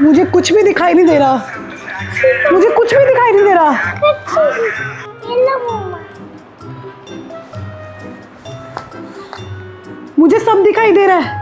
मुझे कुछ भी दिखाई नहीं दे रहा, मुझे कुछ भी दिखाई नहीं दे रहा। मुझे सब दिखाई दे रहा है,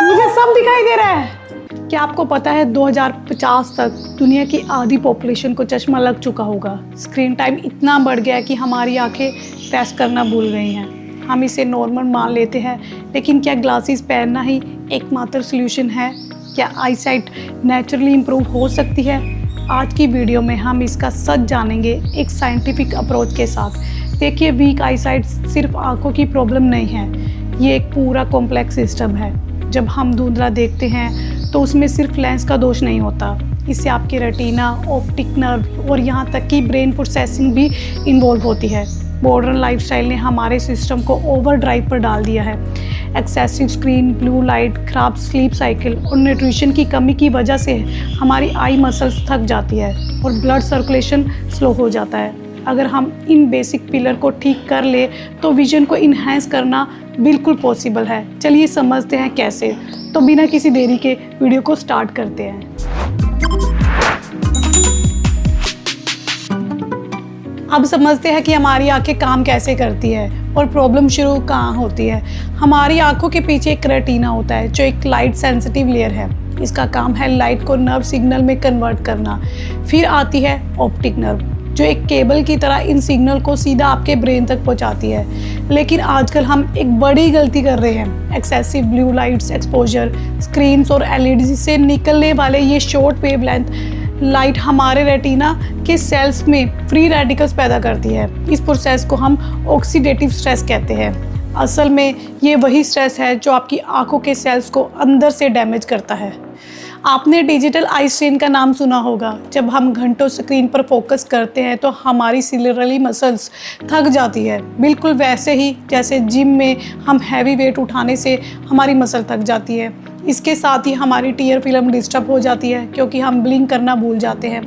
मुझे सब दिखाई दे रहा है। क्या आपको पता है 2050 तक दुनिया की आधी पॉपुलेशन को चश्मा लग चुका होगा। स्क्रीन टाइम इतना बढ़ गया है कि हमारी आंखें रेस्ट करना भूल गई हैं। हम इसे नॉर्मल मान लेते हैं, लेकिन क्या ग्लासेस पहनना ही एकमात्र सॉल्यूशन है? क्या आईसाइट नेचुरली इम्प्रूव हो सकती है? आज की वीडियो में हम इसका सच जानेंगे एक साइंटिफिक अप्रोच के साथ। देखिए, वीक आईसाइट सिर्फ आंखों की प्रॉब्लम नहीं है, ये एक पूरा कॉम्प्लेक्स सिस्टम है। जब हम धुंधला देखते हैं तो उसमें सिर्फ लेंस का दोष नहीं होता, इससे आपकी रेटिना, ऑप्टिक नर्व और यहाँ तक कि ब्रेन प्रोसेसिंग भी इन्वॉल्व होती है। मॉडर्न लाइफस्टाइल ने हमारे सिस्टम को ओवर ड्राइव पर डाल दिया है। एक्सेसिव स्क्रीन, ब्लू लाइट, खराब स्लीप साइकिल और न्यूट्रिशन की कमी की वजह से हमारी आई मसल्स थक जाती है और ब्लड सर्कुलेशन स्लो हो जाता है। अगर हम इन बेसिक पिलर को ठीक कर ले तो विजन को इन्हेंस करना बिल्कुल पॉसिबल है। चलिए समझते हैं कैसे। तो बिना किसी देरी के वीडियो को स्टार्ट करते हैं। अब समझते हैं कि हमारी आंखें काम कैसे करती है और प्रॉब्लम शुरू कहाँ होती है। हमारी आंखों के पीछे एक रेटिना होता है जो एक लाइट सेंसिटिव लेयर है। इसका काम है लाइट को नर्व सिग्नल में कन्वर्ट करना। फिर आती है ऑप्टिक नर्व जो एक केबल की तरह इन सिग्नल को सीधा आपके ब्रेन तक पहुंचाती है। लेकिन आजकल हम एक बड़ी गलती कर रहे हैं। Excessive blue lights exposure, screens और एलईडी से निकलने वाले ये शॉर्ट वेवलेंथ लाइट हमारे रेटिना के सेल्स में फ्री रेडिकल्स पैदा करती है। इस प्रोसेस को हम ऑक्सीडेटिव स्ट्रेस कहते हैं। असल में ये वही स्ट्रेस है जो आपकी आंखों के सेल्स को अंदर से डैमेज करता है। आपने डिजिटल आई स्ट्रेन का नाम सुना होगा। जब हम घंटों स्क्रीन पर फोकस करते हैं तो हमारी सिलरली मसल्स थक जाती है, बिल्कुल वैसे ही जैसे जिम में हम हैवी वेट उठाने से हमारी मसल थक जाती है। इसके साथ ही हमारी टीयर फिल्म डिस्टर्ब हो जाती है क्योंकि हम ब्लिंक करना भूल जाते हैं,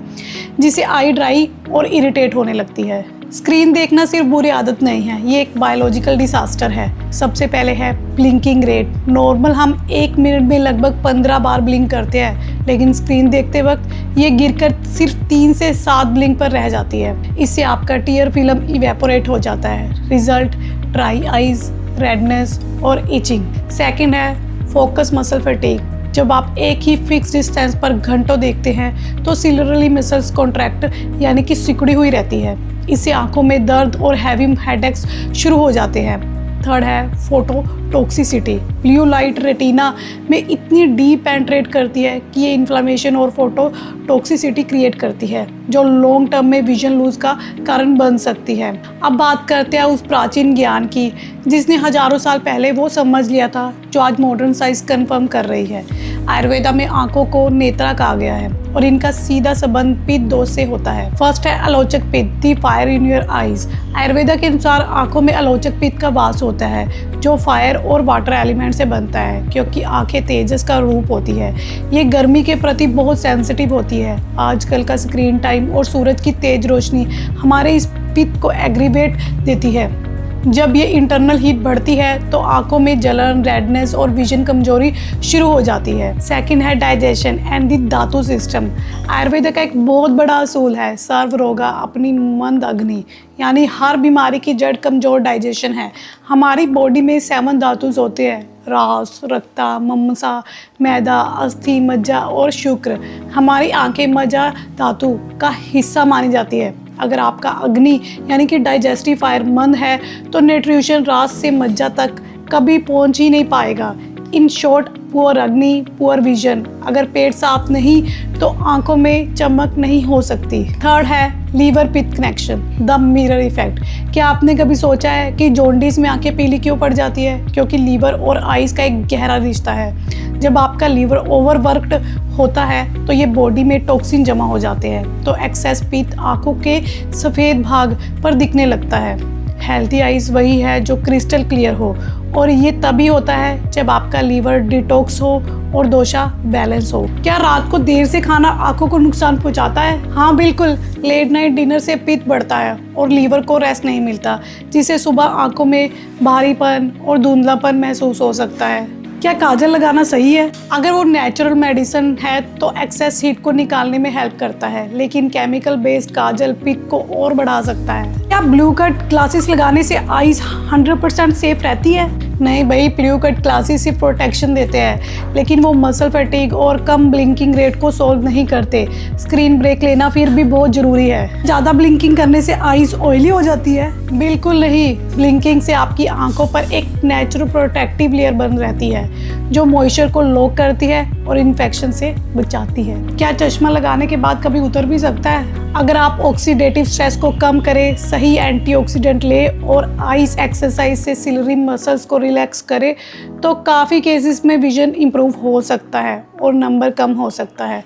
जिससे आई ड्राई और इरिटेट होने लगती है। स्क्रीन देखना सिर्फ बुरी आदत नहीं है, ये एक बायोलॉजिकल डिसास्टर है। सबसे पहले है ब्लिंकिंग रेट। नॉर्मल हम 1 मिनट में लगभग 15 बार ब्लिंक करते हैं, लेकिन स्क्रीन देखते वक्त ये गिरकर सिर्फ 3 से 7 ब्लिंक पर रह जाती है। इससे आपका टीयर फिल्म इवेपोरेट हो जाता है। रिजल्ट ड्राई आइज, रेडनेस और इचिंग। सेकेंड है फोकस मसल फटीग। जब आप एक ही फिक्स डिस्टेंस पर घंटों देखते हैं तो सिलरली मसल्स कॉन्ट्रैक्ट यानी कि सिकुड़ी हुई रहती है। इससे आंखों में दर्द और हैवी हेडेक्स शुरू हो जाते हैं। थर्ड है photo toxicity. Blue light retina में इतनी डीप पेंट्रेट करती है कि ये इन्फ्लेमेशन और फोटो टॉक्सिसिटी क्रिएट करती है जो लॉन्ग टर्म में विजन लूज का कारण बन सकती है। अब बात करते हैं उस प्राचीन ज्ञान की जिसने हजारों साल पहले वो समझ लिया था जो आज मॉडर्न साइंस कंफर्म कर रही है। आयुर्वेदा में आंखों को नेत्रा कहा गया है और इनका सीधा संबंध पित्त दोष से होता है। फर्स्ट है Alochaka Pitta, the fire in your eyes. Ayurveda के अनुसार आंखों में आलोचक पित्त का वास होता है जो फायर और वाटर एलिमेंट से बनता है। क्योंकि आंखें तेजस का रूप होती है, ये गर्मी के प्रति बहुत सेंसिटिव होती है। आजकल का स्क्रीन टाइम और सूरज की तेज रोशनी हमारे इस पित्त को एग्रीवेट देती है। जब ये इंटरनल हीट बढ़ती है तो आंखों में जलन, रेडनेस और विजन कमजोरी शुरू हो जाती है। सेकंड है डाइजेशन एंड द धातु सिस्टम। आयुर्वेद का एक बहुत बड़ा असूल है, सर्व रोगा अपनी मंद अग्नि, यानी हर बीमारी की जड़ कमजोर डाइजेशन है। हमारी बॉडी में 7 धातुस होते हैं, रास, रक्ता, ममसा, मैदा, अस्थि, मज्जा और शुक्र। हमारी आंखें मज्जा धातु का हिस्सा मानी जाती है। अगर आपका अग्नि यानी कि डाइजेस्टिव फायर मंद है तो न्यूट्रिशन रास से मज्जा तक कभी पहुंच ही नहीं पाएगा। इन शॉर्ट, पुअर अग्नि, पुअर विजन। अगर पेट साफ नहीं तो आंखों में चमक नहीं हो सकती। थर्ड है लीवर पित्त कनेक्शन, द मिरर इफेक्ट। क्या आपने कभी सोचा है कि जॉन्डिस में आंखें पीली क्यों पड़ जाती है? क्योंकि लीवर और आइज का एक गहरा रिश्ता है। जब आपका लीवर ओवरवर्क्ड होता है तो ये बॉडी में टॉक्सिन जमा हो जाते हैं, तो एक्सेस पित्त आंखों के सफ़ेद भाग पर दिखने लगता है। हेल्थी आइज वही है जो क्रिस्टल क्लियर हो, और ये तभी होता है जब आपका लीवर डिटॉक्स हो और दोशा बैलेंस हो। क्या रात को देर से खाना आंखों को नुकसान पहुंचाता है? हाँ बिल्कुल। लेट नाइट डिनर से पित्त बढ़ता है और लीवर को रेस्ट नहीं मिलता, जिससे सुबह आंखों में भारीपन और धुंधलापन महसूस हो सकता है। क्या काजल लगाना सही है? अगर वो नेचुरल मेडिसिन है तो एक्सेस हीट को निकालने में हेल्प करता है, लेकिन केमिकल बेस्ड काजल पिक को और बढ़ा सकता है। क्या ब्लू कट ग्लासेस लगाने से आईज 100% सेफ रहती है? नहीं भाई, ब्लू कट ग्लासेस सिर्फ प्रोटेक्शन देते हैं, लेकिन वो मसल फटीग और कम ब्लिंकिंग रेट को सॉल्व नहीं करते। स्क्रीन ब्रेक लेना फिर भी बहुत जरूरी है। ज़्यादा ब्लिंकिंग करने से आईज ऑयली हो जाती है? बिल्कुल नहीं, ब्लिंकिंग से आपकी आंखों पर एक नेचुरल प्रोटेक्टिव लेयर बन रहती है जो मॉइस्चर को लॉक करती है और इन्फेक्शन से बचाती है। क्या चश्मा लगाने के बाद कभी उतर भी सकता है? अगर आप ऑक्सीडेटिव स्ट्रेस को कम करें, सही एंटीऑक्सीडेंट ले और आइस एक्सरसाइज से सिलरी मसल्स को रिलैक्स करें तो काफ़ी केसेस में विजन इंप्रूव हो सकता है और नंबर कम हो सकता है।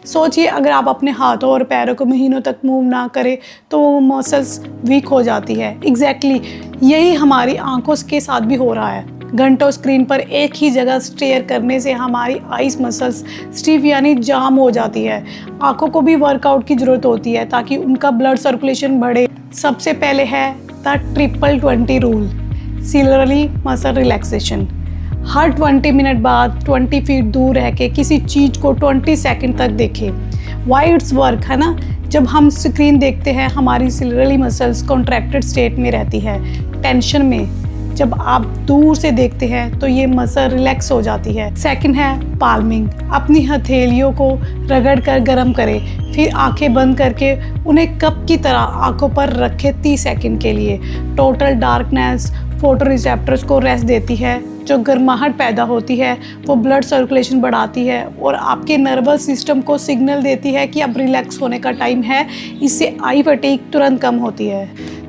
सोचिए, अगर आप अपने हाथों और पैरों को महीनों तक मूव ना करें तो वो मसल्स वीक हो जाती है। एग्जैक्टली यही हमारी आंखों के साथ भी हो रहा है। घंटों स्क्रीन पर एक ही जगह स्टेयर करने से हमारी आइस मसल्स स्टिफ यानी जाम हो जाती है। आंखों को भी वर्कआउट की ज़रूरत होती है ताकि उनका ब्लड सर्कुलेशन बढ़े। सबसे पहले है the 20-20 rule, ciliary muscle relaxation. हर 20 मिनट बाद 20 फीट दूर रह के किसी चीज़ को 20 सेकंड तक देखें। वाई इट्स वर्क है ना? जब हम स्क्रीन देखते हैं हमारी सिलरली मसल्स कॉन्ट्रैक्टेड स्टेट में रहती है, टेंशन में। जब आप दूर से देखते हैं तो ये मसल रिलैक्स हो जाती है। सेकंड है पाल्मिंग। अपनी हथेलियों को रगड़ कर गर्म करें, फिर आंखें बंद करके उन्हें कप की तरह आंखों पर रखें 30 सेकंड के लिए। टोटल डार्कनेस फोटो रिसेप्टर्स को रेस्ट देती है। जो गर्माहट पैदा होती है वो ब्लड सर्कुलेशन बढ़ाती है और आपके नर्वस सिस्टम को सिग्नल देती है कि अब रिलैक्स होने का टाइम है। इससे आई फटीग तुरंत कम होती है।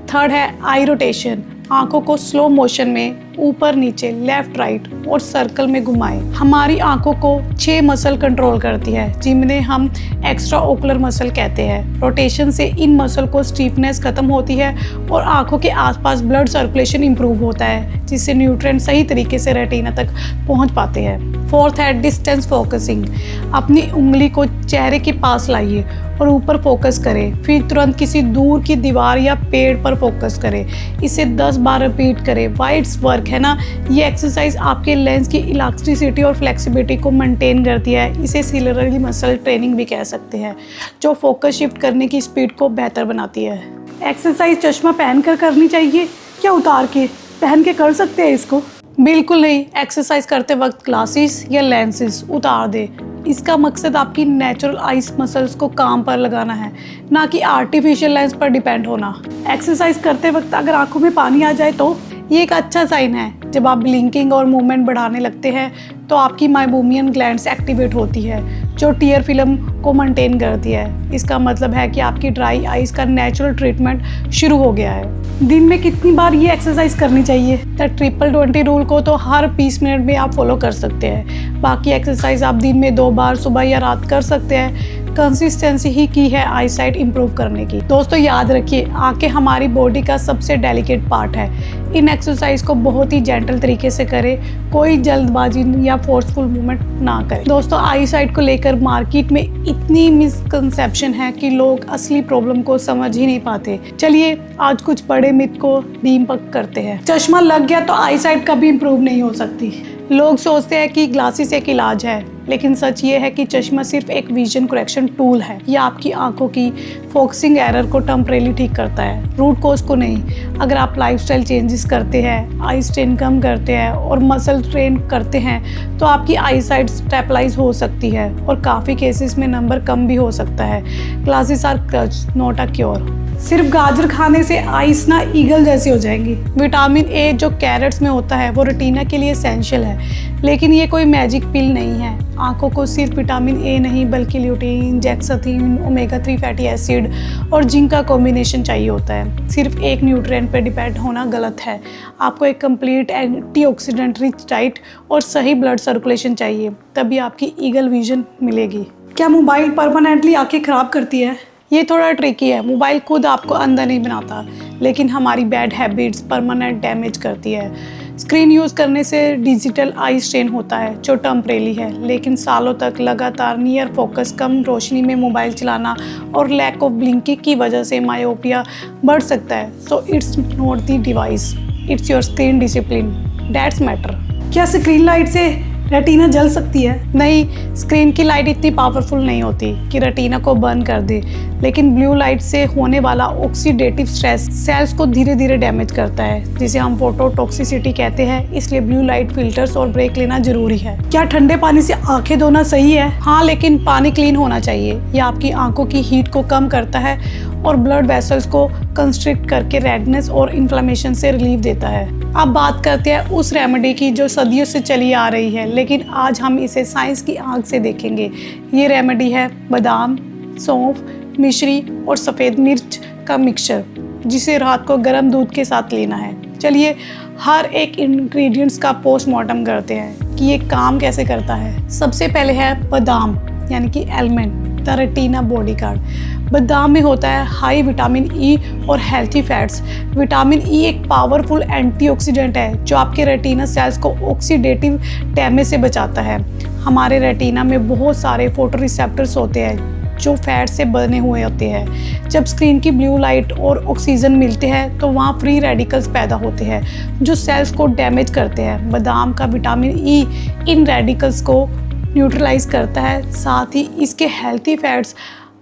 थर्ड है आई रोटेशन। आंखों को स्लो मोशन में ऊपर नीचे, लेफ्ट राइट और सर्कल में घुमाएं। हमारी आंखों को 6 मसल कंट्रोल करती है जिन्हें हम एक्स्ट्रा ओकुलर मसल कहते हैं। रोटेशन से इन मसल को स्टीफनेस खत्म होती है और आंखों के आसपास ब्लड सर्कुलेशन इंप्रूव होता है, जिससे न्यूट्रिएंट सही तरीके से रेटिना तक पहुंच पाते हैं। फोर्थ है डिस्टेंस फोकसिंग। अपनी उंगली को चेहरे के पास लाइए और ऊपर फोकस करें, फिर तुरंत किसी दूर की दीवार या पेड़ पर फोकस करें। इसे 10 बार रिपीट करें। वाइड्स वर्क है ना? ये एक्सरसाइज आपके लेंस की इलास्टिसिटी और फ्लेक्सिबिलिटी को मेंटेन करती है। इसे सिलरली मसल ट्रेनिंग भी कह सकते हैं, जो फोकस शिफ्ट करने की स्पीड को बेहतर बनाती है। एक्सरसाइज चश्मा पहनकर करनी चाहिए क्या उतार के? पहन के कर सकते हैं इसको? बिल्कुल नहीं। एक्सरसाइज करते वक्त ग्लासेस या लेंसेज उतार दे। इसका मकसद आपकी नेचुरल आइस मसल्स को काम पर लगाना है, ना कि आर्टिफिशियल लेंस पर डिपेंड होना। एक्सरसाइज करते वक्त अगर आंखों में पानी आ जाए तो ये एक अच्छा साइन है। जब आप ब्लिंकिंग और मूवमेंट बढ़ाने लगते हैं तो आपकी माइबोमियन ग्लैंड्स एक्टिवेट होती है, जो टीयर फिल्म को मेंटेन करती है। इसका मतलब है कि आपकी ड्राई आइज का नेचुरल ट्रीटमेंट शुरू हो गया है। दिन में कितनी बार ये एक्सरसाइज करनी चाहिए? द 20-20 रूल को तो हर 20 मिनट में आप फॉलो कर सकते हैं। बाकी एक्सरसाइज आप दिन में 2 बार सुबह या रात कर सकते हैं। कंसिस्टेंसी ही की है आई साइट इम्प्रूव करने की। दोस्तों याद रखिए, आंखें हमारी बॉडी का सबसे डेलिकेट पार्ट है। इन एक्सरसाइज को बहुत ही जेंटल तरीके से करें, कोई जल्दबाजी या फोर्सफुल मूवमेंट ना करें। दोस्तों आई साइट को लेकर मार्केट में इतनी मिसकंसेप्शन है कि लोग असली प्रॉब्लम को समझ ही नहीं पाते। चलिए आज कुछ बड़े मिथ को डीबंक करते हैं। चश्मा लग गया तो आई साइट कभी इम्प्रूव नहीं हो सकती। लोग सोचते हैं कि ग्लासेस एक इलाज है, लेकिन सच ये है कि चश्मा सिर्फ एक विजन करेक्शन टूल है। यह आपकी आंखों की फोकसिंग एरर को टेम्परेरी ठीक करता है, रूट कोज को नहीं। अगर आप लाइफस्टाइल चेंजेस करते हैं, आई स्ट्रेन कम करते हैं और मसल ट्रेन करते हैं तो आपकी आई साइट स्टेबलाइज हो सकती है और काफ़ी केसेस में नंबर कम भी हो सकता है। Glasses are crutch not a cure. सिर्फ गाजर खाने से आइस ना ईगल जैसी हो जाएंगी। विटामिन ए जो कैरेट्स में होता है वो रेटिना के लिए एसेंशियल है, लेकिन ये कोई मैजिक पिल नहीं है। आंखों को सिर्फ विटामिन ए नहीं बल्कि ल्यूटीन, जेक्साथिन, ओमेगा 3 फैटी एसिड और जिंक का कॉम्बिनेशन चाहिए होता है। सिर्फ एक न्यूट्रिएंट पर डिपेंड होना गलत है। आपको एक कंप्लीट एंटीऑक्सीडेंट रिच डाइट और सही ब्लड सर्कुलेशन चाहिए, तभी आपकी ईगल विजन मिलेगी। क्या मोबाइल परमानेंटली आंखें खराब करती है? ये थोड़ा ट्रिकी है। मोबाइल खुद आपको अंधा नहीं बनाता, लेकिन हमारी बैड हैबिट्स परमानेंट डैमेज करती है। स्क्रीन यूज़ करने से डिजिटल आई स्ट्रेन होता है जो टेम्परेरी है, लेकिन सालों तक लगातार नियर फोकस, कम रोशनी में मोबाइल चलाना और लैक ऑफ ब्लिंकिंग की वजह से मायोपिया बढ़ सकता है। So it's not the device, it's your screen discipline that's matter. क्या स्क्रीन लाइट से रेटिना जल सकती है? नहीं, स्क्रीन की लाइट इतनी पावरफुल नहीं होती कि रेटिना को बर्न कर दे, लेकिन ब्लू लाइट से होने वाला ऑक्सीडेटिव स्ट्रेस सेल्स को धीरे धीरे डैमेज करता है, जिसे हम फोटोटॉक्सिसिटी कहते हैं। इसलिए ब्लू लाइट फिल्टर्स और ब्रेक लेना जरूरी है। क्या ठंडे पानी से आंखें धोना सही है? हाँ, लेकिन पानी क्लीन होना चाहिए। यह आपकी आंखों की हीट को कम करता है और ब्लड वेसल्स को कंस्ट्रिक्ट करके रेडनेस और इन्फ्लेमेशन से रिलीफ देता है। अब बात करते हैं उस रेमेडी की जो सदियों से चली आ रही है, लेकिन आज हम इसे साइंस की आंख से देखेंगे। ये रेमेडी है बादाम, सौंफ, मिश्री और सफ़ेद मिर्च का मिक्सचर, जिसे रात को गर्म दूध के साथ लेना है। चलिए हर एक इंग्रेडिएंट्स का पोस्टमार्टम करते हैं कि ये काम कैसे करता है। सबसे पहले है बादाम, यानी कि एलमंड, द रेटिना बॉडीगार्ड। बादाम में होता है हाई विटामिन ई और हेल्थी फैट्स। विटामिन ई एक पावरफुल एंटीऑक्सीडेंट है जो आपके रेटिना सेल्स को ऑक्सीडेटिव डैमेज से बचाता है। हमारे रेटिना में बहुत सारे फोटो रिसेप्टर्स होते हैं जो फैट से बने हुए होते हैं। जब स्क्रीन की ब्लू लाइट और ऑक्सीजन मिलते हैं तो वहाँ फ्री रेडिकल्स पैदा होते हैं जो सेल्स को डैमेज करते हैं। बादाम का विटामिन ई इन रेडिकल्स को न्यूट्रलाइज करता है। साथ ही इसके हेल्थी फैट्स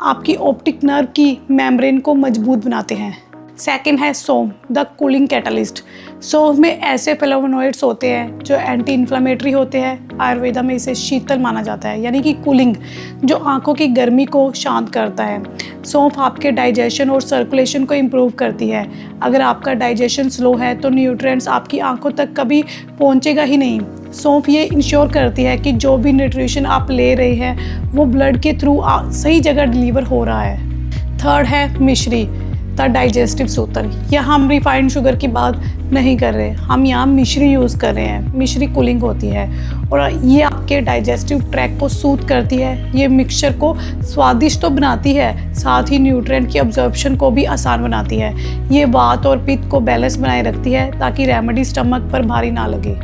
आपकी ऑप्टिक नर्व की मेम्ब्रेन को मजबूत बनाते हैं। सेकंड है सौंफ, द कूलिंग कैटलिस्ट। सौंफ में ऐसे फ्लेवोनॉइड्स होते हैं जो एंटी इन्फ्लेमेटरी होते हैं। आयुर्वेदा में इसे शीतल माना जाता है, यानी कि कूलिंग, जो आंखों की गर्मी को शांत करता है। सौंफ आपके डाइजेशन और सर्कुलेशन को इम्प्रूव करती है। अगर आपका डाइजेशन स्लो है तो न्यूट्रिएंट्स आपकी आंखों तक कभी पहुंचेगा ही नहीं। सौंफ ये इंश्योर करती है कि जो भी न्यूट्रिशन आप ले रहे हैं वो ब्लड के थ्रू सही जगह डिलीवर हो रहा है। थर्ड है मिश्री, द डाइजेस्टिव सूत्र। यहाँ हम रिफाइंड शुगर की बात नहीं कर रहे, हम यहाँ मिश्री यूज़ कर रहे हैं। मिश्री कूलिंग होती है और ये आपके डाइजेस्टिव ट्रैक को सूद करती है। ये मिक्सचर को स्वादिष्ट तो बनाती है, साथ ही न्यूट्रिएंट की अब्जॉर्प्शन को भी आसान बनाती है। ये वात और पित्त को बैलेंस बनाए रखती है ताकि रेमेडी स्टमक पर भारी ना लगे।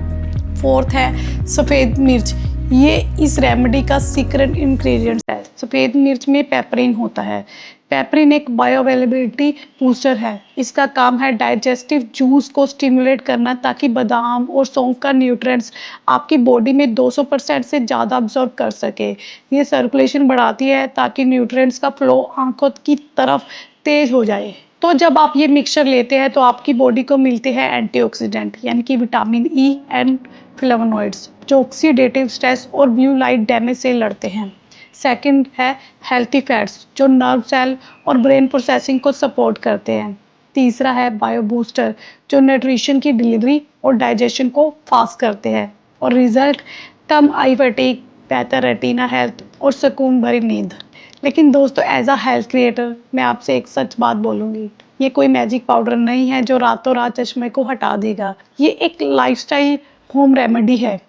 फोर्थ है सफ़ेद मिर्च। ये इस रेमेडी का सीक्रेट इंग्रेडिएंट है। सफ़ेद मिर्च में पेपरिन होता है। पेपरिन एक बायोअवेलेबिलिटी बूस्टर है। इसका काम है डाइजेस्टिव जूस को स्टिमुलेट करना ताकि बादाम और सौंफ का न्यूट्रिएंट्स आपकी बॉडी में 200% से ज़्यादा अब्जॉर्ब कर सके। ये सर्कुलेशन बढ़ाती है ताकि न्यूट्रिएंट्स का फ्लो आंखों की तरफ तेज हो जाए। तो जब आप ये मिक्सचर लेते हैं तो आपकी बॉडी को मिलते हैं एंटीऑक्सीडेंट, यानी कि विटामिन ई एंड फ्लेवोनॉइड्स, जो ऑक्सीडेटिव स्ट्रेस और ब्लू लाइट डैमेज से लड़ते हैं। सेकंड है हेल्थी फैट्स, जो नर्व सेल और ब्रेन प्रोसेसिंग को सपोर्ट करते हैं। तीसरा है बायो बूस्टर, जो न्यूट्रिशन की डिलीवरी और डाइजेशन को फास्ट करते हैं। और रिजल्ट कम आई फटीग, बेहतर रेटिना हेल्थ और सुकून भरी नींद। लेकिन दोस्तों, एज अ हेल्थ क्रिएटर मैं आपसे एक सच बात बोलूँगी, ये कोई मैजिक पाउडर नहीं है जो रातों रात चश्मे को हटा देगा। ये एक लाइफस्टाइल होम रेमेडी है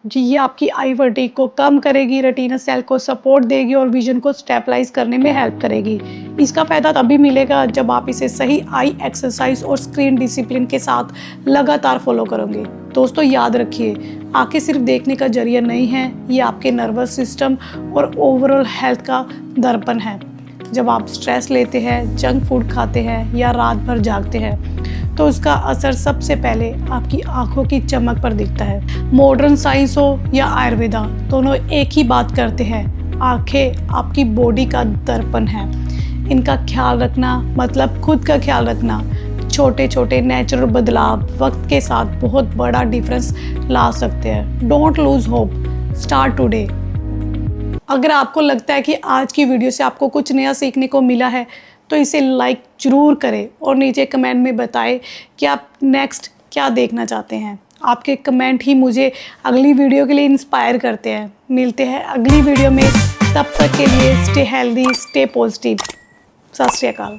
जी। ये आपकी आई फटीग को कम करेगी, रेटिना सेल को सपोर्ट देगी और विजन को स्टेबलाइज करने में हेल्प करेगी। इसका फ़ायदा तभी मिलेगा जब आप इसे सही आई एक्सरसाइज और स्क्रीन डिसिप्लिन के साथ लगातार फॉलो करोगे। दोस्तों याद रखिए, आंखें सिर्फ देखने का जरिया नहीं है, ये आपके नर्वस सिस्टम और ओवरऑल हेल्थ का दर्पण है। जब आप स्ट्रेस लेते हैं, जंक फूड खाते हैं या रात भर जागते हैं तो उसका असर सबसे पहले आपकी आंखों की चमक पर दिखता है। मॉडर्न साइंस हो या आयुर्वेदा, दोनों एक ही बात करते हैं, आंखें आपकी बॉडी का दर्पण है। इनका ख्याल रखना मतलब खुद का ख्याल रखना। छोटे छोटे नेचुरल बदलाव वक्त के साथ बहुत बड़ा डिफरेंस ला सकते हैं। Don't lose hope, start today. अगर आपको लगता है कि आज की वीडियो से आपको कुछ नया सीखने को मिला है तो इसे लाइक ज़रूर करें और नीचे कमेंट में बताएं कि आप नेक्स्ट क्या देखना चाहते हैं। आपके कमेंट ही मुझे अगली वीडियो के लिए इंस्पायर करते हैं। मिलते हैं अगली वीडियो में, तब तक के लिए स्टे हेल्दी, स्टे पॉजिटिव। सत श्री अकाल।